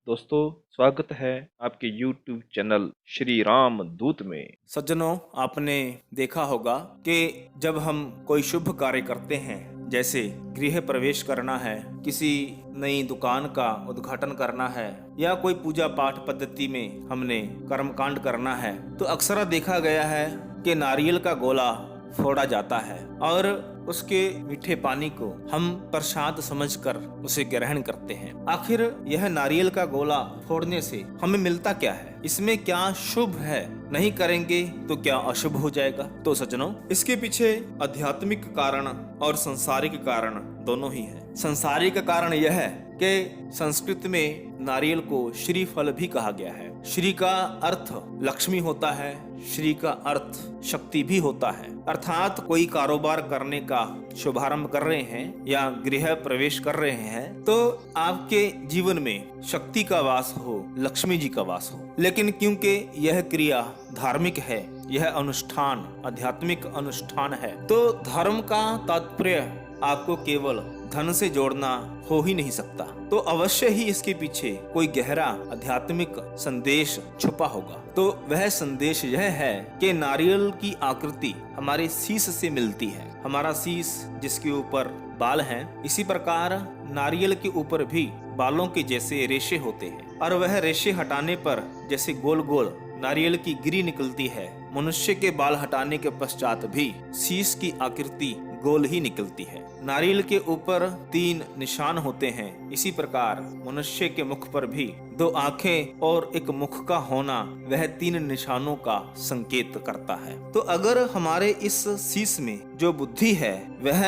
दोस्तों, स्वागत है आपके YouTube चैनल श्री राम दूत में। सज्जनों, आपने देखा होगा कि जब हम कोई शुभ कार्य करते हैं, जैसे गृह प्रवेश करना है, किसी नई दुकान का उद्घाटन करना है या कोई पूजा पाठ पद्धति में हमने कर्मकांड करना है, तो अक्सर देखा गया है कि नारियल का गोला फोड़ा जाता है और उसके मीठे पानी को हम प्रसाद समझकर उसे ग्रहण करते हैं। आखिर यह नारियल का गोला फोड़ने से हमें मिलता क्या है? इसमें क्या शुभ है? नहीं करेंगे तो क्या अशुभ हो जाएगा? तो सज्जनों, इसके पीछे आध्यात्मिक कारण और संसारिक कारण दोनों ही है। संसारिक कारण यह है कि संस्कृत में नारियल को श्री फल भी कहा गया है। श्री का अर्थ लक्ष्मी होता है, श्री का अर्थ शक्ति भी होता है। अर्थात कोई कारोबार करने का शुभारंभ कर रहे हैं या गृह प्रवेश कर रहे हैं तो आपके जीवन में शक्ति का वास हो, लक्ष्मी जी का वास हो। लेकिन क्योंकि यह क्रिया धार्मिक है, यह अनुष्ठान आध्यात्मिक अनुष्ठान है, तो धर्म का तात्पर्य आपको केवल धन से जोड़ना हो ही नहीं सकता। तो अवश्य ही इसके पीछे कोई गहरा आध्यात्मिक संदेश छुपा होगा। तो वह संदेश यह है कि नारियल की आकृति हमारे शीश से मिलती है। हमारा शीश जिसके ऊपर बाल हैं, इसी प्रकार नारियल के ऊपर भी बालों के जैसे रेशे होते हैं और वह रेशे हटाने पर जैसे गोल गोल नारियल की गिरी निकलती है, मनुष्य के बाल हटाने के पश्चात भी शीश की आकृति गोल ही निकलती है। नारियल के ऊपर 3 निशान होते हैं, इसी प्रकार मनुष्य के मुख पर भी 2 आंखें और एक मुख का होना वह 3 निशानों का संकेत करता है। तो अगर हमारे इस शीश में जो बुद्धि है वह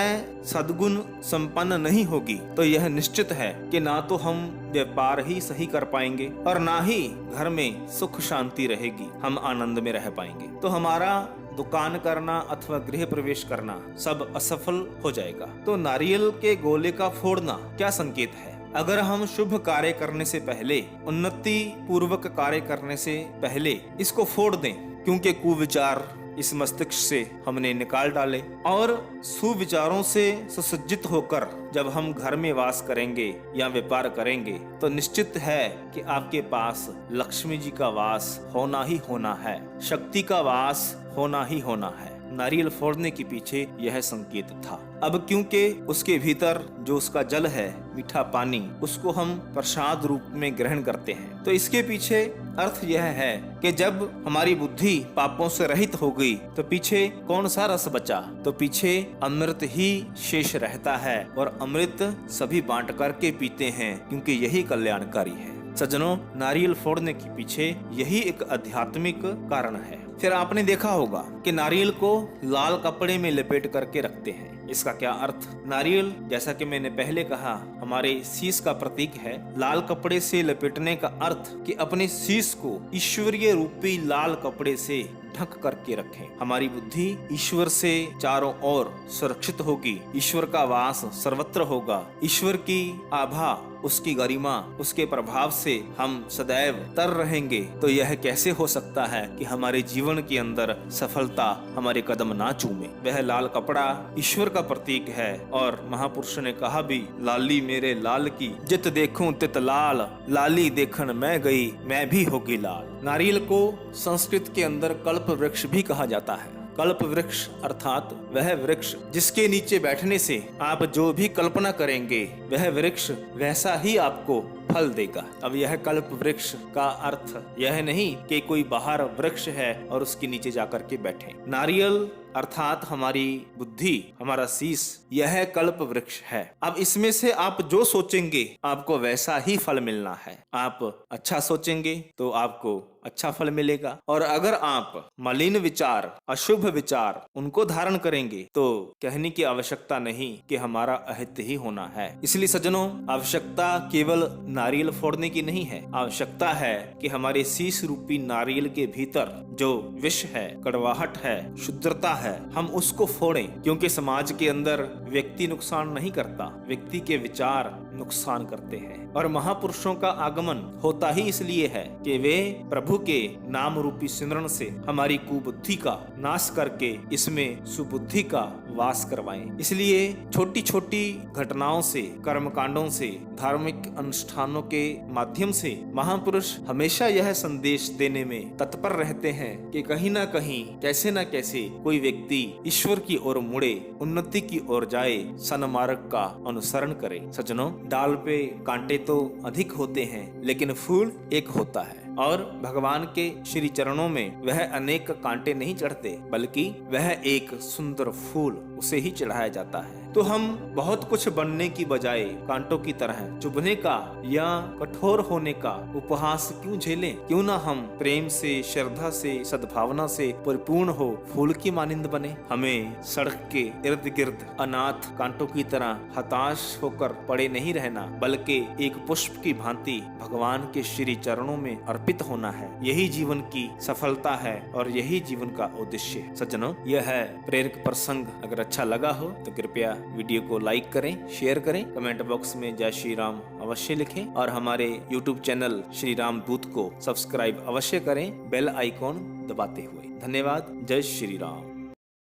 सद्गुण संपन्न नहीं होगी तो यह निश्चित है कि ना तो हम व्यापार ही सही कर पाएंगे और ना ही घर में सुख शांति रहेगी, हम आनंद में रह पाएंगे। तो हमारा दुकान करना अथवा गृह प्रवेश करना सब असफल हो जाएगा। तो नारियल के गोले का फोड़ना क्या संकेत है? अगर हम शुभ कार्य करने से पहले, उन्नति पूर्वक कार्य करने से पहले इसको फोड़ दें, क्योंकि कुविचार इस मस्तिष्क से हमने निकाल डाले और सुविचारों से सुसज्जित होकर जब हम घर में वास करेंगे या व्यापार करेंगे तो निश्चित है कि आपके पास लक्ष्मी जी का वास होना ही होना है, शक्ति का वास होना ही होना है। नारियल फोड़ने के पीछे यह संकेत था। अब क्योंकि उसके भीतर जो उसका जल है, मीठा पानी, उसको हम प्रसाद रूप में ग्रहण करते हैं, तो इसके पीछे अर्थ यह है कि जब हमारी बुद्धि पापों से रहित हो गई तो पीछे कौन सा रस बचा? तो पीछे अमृत ही शेष रहता है और अमृत सभी बांट करके पीते हैं, क्योंकि यही कल्याणकारी है। सज्जनों, नारियल फोड़ने के पीछे यही एक आध्यात्मिक कारण है। फिर आपने देखा होगा कि नारियल को लाल कपड़े में लपेट करके रखते हैं। इसका क्या अर्थ? नारियल, जैसा कि मैंने पहले कहा, हमारे शीश का प्रतीक है। लाल कपड़े से लपेटने का अर्थ कि अपने शीश को ईश्वरीय रूपी लाल कपड़े से ढक करके रखें। हमारी बुद्धि ईश्वर से चारों ओर सुरक्षित होगी, ईश्वर का वास सर्वत्र होगा, ईश्वर की आभा, उसकी गरिमा, उसके प्रभाव से हम सदैव तर रहेंगे। तो यह कैसे हो सकता है कि हमारे जीवन के अंदर सफलता हमारे कदम ना चूमे? वह लाल कपड़ा ईश्वर का प्रतीक है और महापुरुष ने कहा भी, लाली मेरे लाल की जित देखूं तित लाल, लाली देखन मैं गई मैं भी होगी लाल। नारियल को संस्कृत के अंदर कल्प वृक्ष भी कहा जाता है। कल्प वृक्ष अर्थात वह वृक्ष जिसके नीचे बैठने से आप जो भी कल्पना करेंगे वह वृक्ष वैसा ही आपको फल देगा। अब यह कल्प वृक्ष का अर्थ यह नहीं कि कोई बाहर वृक्ष है और उसके नीचे जाकर के बैठे। नारियल अर्थात हमारी बुद्धि, हमारा शीश, यह कल्प वृक्ष है। अब इसमें से आप जो सोचेंगे आपको वैसा ही फल मिलना है। आप अच्छा सोचेंगे तो आपको अच्छा फल मिलेगा और अगर आप मलिन विचार, अशुभ विचार उनको धारण करेंगे तो कहने की आवश्यकता नहीं कि हमारा अहित ही होना है। इसलिए सज्जनों, आवश्यकता केवल नारियल फोड़ने की नहीं है, आवश्यकता है कि हमारे शीश रूपी नारियल के भीतर जो विष है, कड़वाहट है, शुद्धता है, हम उसको फोड़ें। क्योंकि समाज के अंदर व्यक्ति नुकसान नहीं करता, व्यक्ति के विचार नुकसान करते हैं। और महापुरुषों का आगमन होता ही इसलिए है कि वे प्रभु के नाम रूपी सिमरन से हमारी कुबुद्धि का नाश करके इसमें सुबुद्धि का वास करवाएं। इसलिए छोटी छोटी घटनाओं से, कर्मकांडों से, धार्मिक अनुष्ठानों के माध्यम से महापुरुष हमेशा यह संदेश देने में तत्पर रहते हैं कि कहीं ना कहीं, कैसे न कैसे कोई व्यक्ति ईश्वर की ओर मुड़े, उन्नति की ओर जाए, सन्मार्ग का अनुसरण करे। सज्जनों, डाल पे कांटे तो अधिक होते हैं लेकिन फूल एक होता है, और भगवान के श्री चरणों में वह अनेक कांटे नहीं चढ़ते, बल्कि वह एक सुंदर फूल उसे ही चढ़ाया जाता है। तो हम बहुत कुछ बनने की बजाय कांटों की तरह चुभने का या कठोर होने का उपहास क्यों झेलें? क्यों ना हम प्रेम से, श्रद्धा से, सद्भावना से परिपूर्ण हो फूल की मानिंद बने। हमें सड़क के इर्द गिर्द अनाथ कांटों की तरह हताश होकर पड़े नहीं रहना, बल्कि एक पुष्प की भांति भगवान के श्री चरणों में अर्पित होना है। यही जीवन की सफलता है और यही जीवन का उद्देश्य है। सज्जनों, यह है प्रेरक प्रसंग। अगर अच्छा लगा हो तो कृपया वीडियो को लाइक करें, शेयर करें, कमेंट बॉक्स में जय श्री राम अवश्य लिखें और हमारे यूट्यूब चैनल श्री राम दूत को सब्सक्राइब अवश्य करें, बेल आइकॉन दबाते हुए। धन्यवाद। जय श्री राम।